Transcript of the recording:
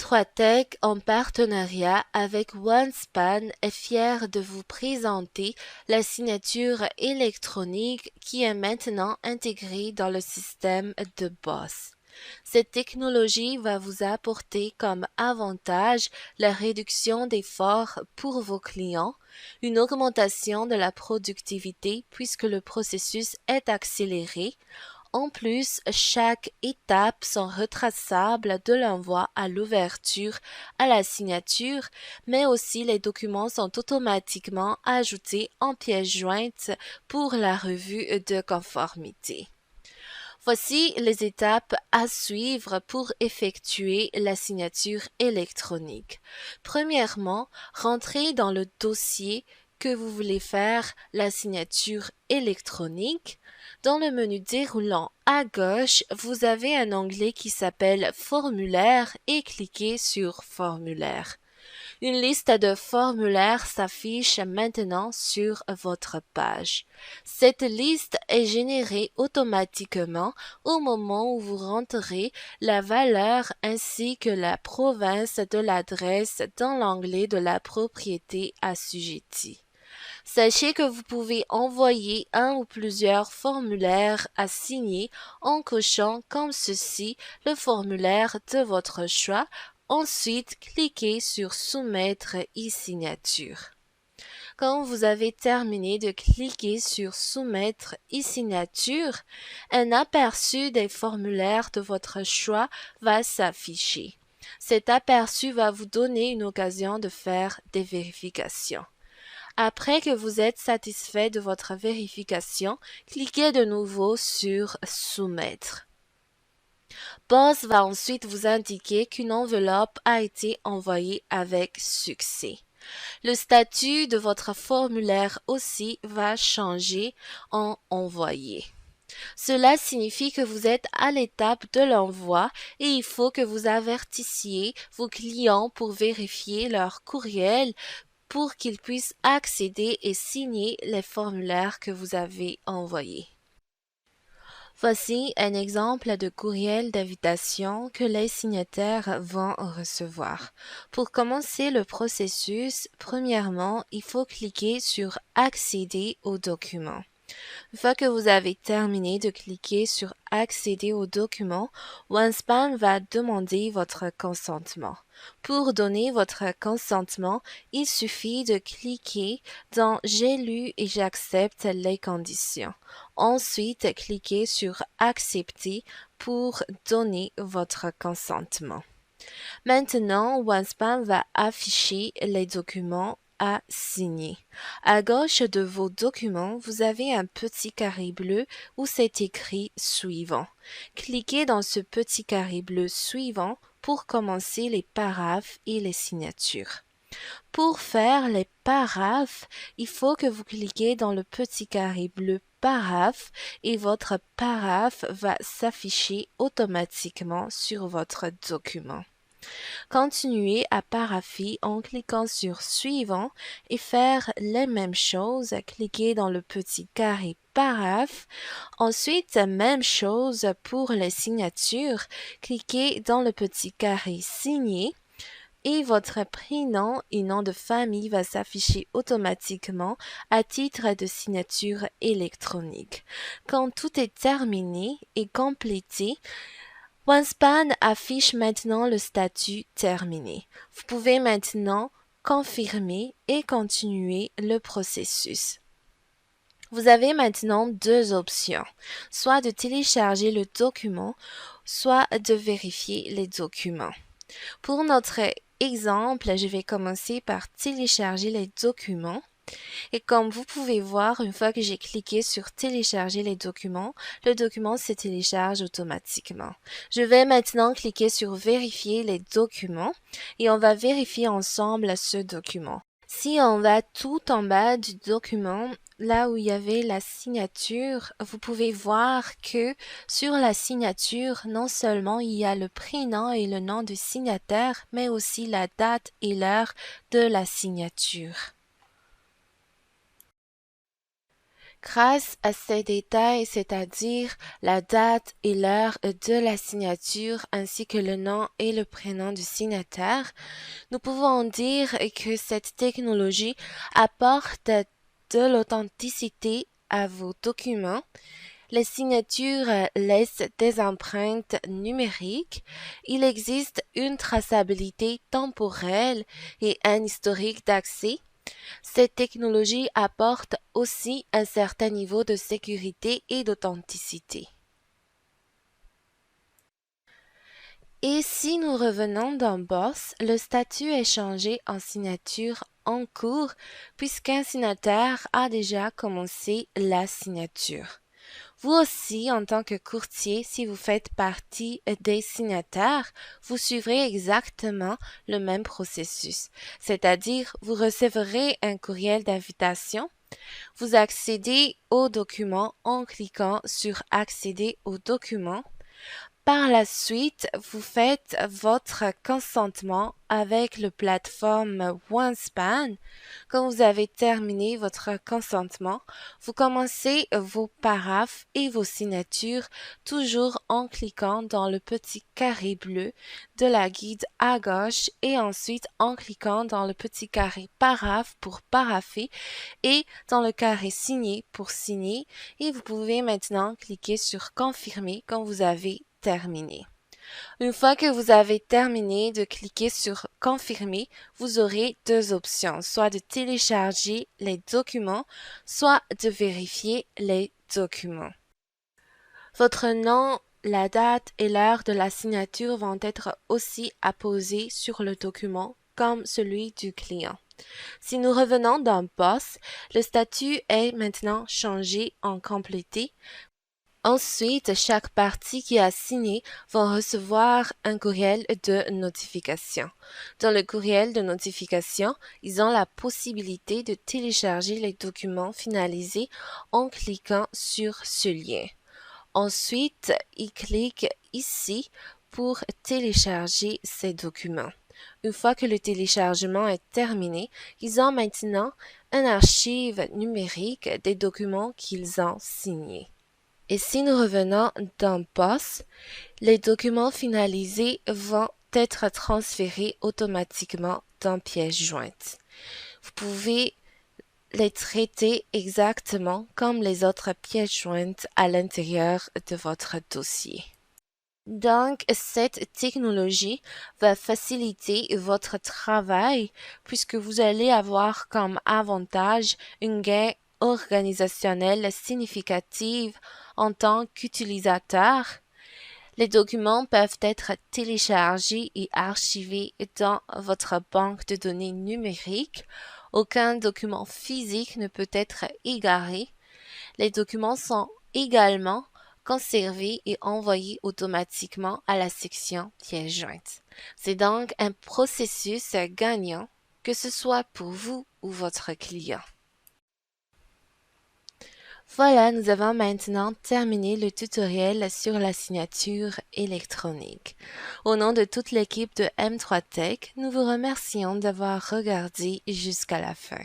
Introitech, en partenariat avec OneSpan, est fier de vous présenter la signature électronique qui est maintenant intégrée dans le système de BOSS. Cette technologie va vous apporter comme avantage la réduction d'efforts pour vos clients, une augmentation de la productivité puisque le processus est accéléré. En plus, chaque étape sont retraçables de l'envoi à l'ouverture à la signature, mais aussi les documents sont automatiquement ajoutés en pièce jointe pour la revue de conformité. Voici les étapes à suivre pour effectuer la signature électronique. Premièrement, rentrez dans le dossier que vous voulez faire la signature électronique. Dans le menu déroulant à gauche, vous avez un onglet qui s'appelle Formulaire et cliquez sur Formulaire. Une liste de formulaires s'affiche maintenant sur votre page. Cette liste est générée automatiquement au moment où vous rentrez la valeur ainsi que la province de l'adresse dans l'onglet de la propriété assujettie. Sachez que vous pouvez envoyer un ou plusieurs formulaires à signer en cochant comme ceci le formulaire de votre choix. Ensuite, cliquez sur Soumettre e-signature. Quand vous avez terminé de cliquer sur Soumettre e-signature, un aperçu des formulaires de votre choix va s'afficher. Cet aperçu va vous donner une occasion de faire des vérifications. Après que vous êtes satisfait de votre vérification, cliquez de nouveau sur Soumettre. BOSS va ensuite vous indiquer qu'une enveloppe a été envoyée avec succès. Le statut de votre formulaire aussi va changer en envoyé. Cela signifie que vous êtes à l'étape de l'envoi et il faut que vous avertissiez vos clients pour vérifier leur courriel pour qu'ils puissent accéder et signer les formulaires que vous avez envoyés. Voici un exemple de courriel d'invitation que les signataires vont recevoir. Pour commencer le processus, premièrement, il faut cliquer sur Accéder au document. Une fois que vous avez terminé de cliquer sur Accéder au document, OneSpan va demander votre consentement. Pour donner votre consentement, il suffit de cliquer dans J'ai lu et j'accepte les conditions. Ensuite, cliquez sur Accepter pour donner votre consentement. Maintenant, OneSpan va afficher les documents à signer. À gauche de vos documents, vous avez un petit carré bleu où c'est écrit Suivant. Cliquez dans ce petit carré bleu Suivant pour commencer les paraphes et les signatures. Pour faire les paraphes, il faut que vous cliquez dans le petit carré bleu Paraphe et votre paraphe va s'afficher automatiquement sur votre document. Continuez à parapher en cliquant sur Suivant et faire les mêmes choses. Cliquez dans le petit carré Paraphe. Ensuite, même chose pour les signatures. Cliquez dans le petit carré Signer. Et votre prénom et nom de famille va s'afficher automatiquement à titre de signature électronique. Quand tout est terminé et complété, OneSpan affiche maintenant le statut terminé. Vous pouvez maintenant confirmer et continuer le processus. Vous avez maintenant deux options, soit de télécharger le document, soit de vérifier les documents. Pour notre exemple, je vais commencer par télécharger les documents. Et comme vous pouvez voir, une fois que j'ai cliqué sur télécharger les documents, le document se télécharge automatiquement. Je vais maintenant cliquer sur vérifier les documents et on va vérifier ensemble ce document. Si on va tout en bas du document, là où il y avait la signature, vous pouvez voir que sur la signature, non seulement il y a le prénom et le nom du signataire, mais aussi la date et l'heure de la signature. Grâce à ces détails, c'est-à-dire la date et l'heure de la signature ainsi que le nom et le prénom du signataire, nous pouvons dire que cette technologie apporte de l'authenticité à vos documents. Les signatures laissent des empreintes numériques. Il existe une traçabilité temporelle et un historique d'accès. Cette technologie apporte aussi un certain niveau de sécurité et d'authenticité. Et si nous revenons dans Boss, le statut est changé en signature en cours puisqu'un signataire a déjà commencé la signature. Vous aussi, en tant que courtier, si vous faites partie des signataires, vous suivrez exactement le même processus, c'est-à-dire vous recevrez un courriel d'invitation, vous accédez au document en cliquant sur Accéder au document. Par la suite, vous faites votre consentement avec la plateforme OneSpan. Quand vous avez terminé votre consentement, vous commencez vos paraphes et vos signatures toujours en cliquant dans le petit carré bleu de la guide à gauche et ensuite en cliquant dans le petit carré paraphe pour parapher et dans le carré signé pour signer et vous pouvez maintenant cliquer sur confirmer quand vous avez terminé. Une fois que vous avez terminé de cliquer sur confirmer, vous aurez deux options, soit de télécharger les documents, soit de vérifier les documents. Votre nom, la date et l'heure de la signature vont être aussi apposés sur le document comme celui du client. Si nous revenons dans Boss, le statut est maintenant changé en complété. Ensuite, chaque partie qui a signé va recevoir un courriel de notification. Dans le courriel de notification, ils ont la possibilité de télécharger les documents finalisés en cliquant sur ce lien. Ensuite, ils cliquent ici pour télécharger ces documents. Une fois que le téléchargement est terminé, ils ont maintenant un archive numérique des documents qu'ils ont signés. Et si nous revenons dans Boss, les documents finalisés vont être transférés automatiquement dans pièce jointe. Vous pouvez les traiter exactement comme les autres pièces jointes à l'intérieur de votre dossier. Donc, cette technologie va faciliter votre travail puisque vous allez avoir comme avantage une gain organisationnel significative en tant qu'utilisateur. Les documents peuvent être téléchargés et archivés dans votre banque de données numérique. Aucun document physique ne peut être égaré. Les documents sont également conservés et envoyés automatiquement à la section pièces jointes. C'est donc un processus gagnant, que ce soit pour vous ou votre client. Voilà, nous avons maintenant terminé le tutoriel sur la signature électronique. Au nom de toute l'équipe de M3 Tech, nous vous remercions d'avoir regardé jusqu'à la fin.